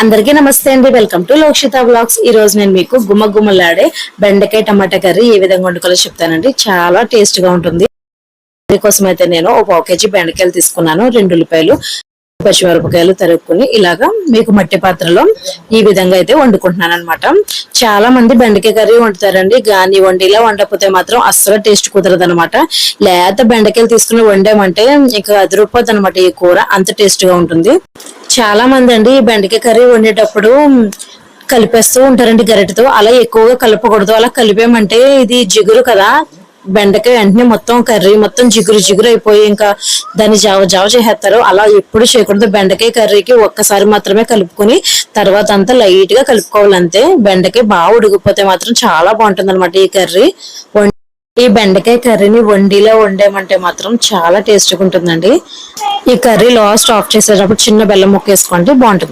అందరికీ నమస్తే అండి. Welcome to Lokshita blogs. ఈ రోజు నేను మీకు గుమ్మగుమ్మలాడే బెండకాయ టమాటా కర్రీ ఏ విధంగా వండుకోవాలో చెప్తానండి. చాలా టేస్ట్ గా ఉంటుంది. దీనికోసం అయితే నేను ఒక 1 కేజీ బెండకాయలు తీసుకున్నాను. 2 ఉల్లిపాయలు, పచ్చిమిరపకాయలు తరుక్కుని ఇలాగా మీకు మట్టి పాత్రలో ఈ విధంగా అయితే వండుకుంటున్నాను అనమాట. చాలా మంది బెండకాయ కర్రీ వండుతారండి, గాని వండిలా వండకపోతే మాత్రం అస్సలు టేస్ట్ కుదరదు అనమాట. లేత బెండకాయలు తీసుకుని వండామంటే ఇంకా అదిరిపోద్ది అనమాట. ఈ కూర అంత టేస్ట్ గా ఉంటుంది. చాలా మంది అండి బెండకాయ కర్రీ వండేటప్పుడు కలిపేస్తూ ఉంటారండి గరిటెతో. అలా ఎక్కువగా కలపకూడదు. అలా కలిపేమంటే ఇది జిగురు కదా, బెండకాయ వెంటనే మొత్తం కర్రీ మొత్తం జిగురు జిగురు అయిపోయి ఇంకా దాన్ని జావ జావ చేసేస్తారు. అలా ఎప్పుడు చేయకూడదు. బెండకాయ కర్రీకి ఒక్కసారి మాత్రమే కలుపుకొని తర్వాత అంతా లైట్ గా కలుపుకోవాలి అంతే. బెండకాయ బాగా ఉడికిపోతే మాత్రం చాలా బాగుంటుంది అనమాట ఈ కర్రీ. ఈ బెండకాయ కర్రీని వండిలో వండేమంటే మాత్రం చాలా టేస్ట్గా ఉంటుందండి. ఈ కర్రీ లాస్ట్ ఆఫ్ చేసేటప్పుడు చిన్న బెల్లం ముక్క వేసుకోండి, బాగుంటుంది.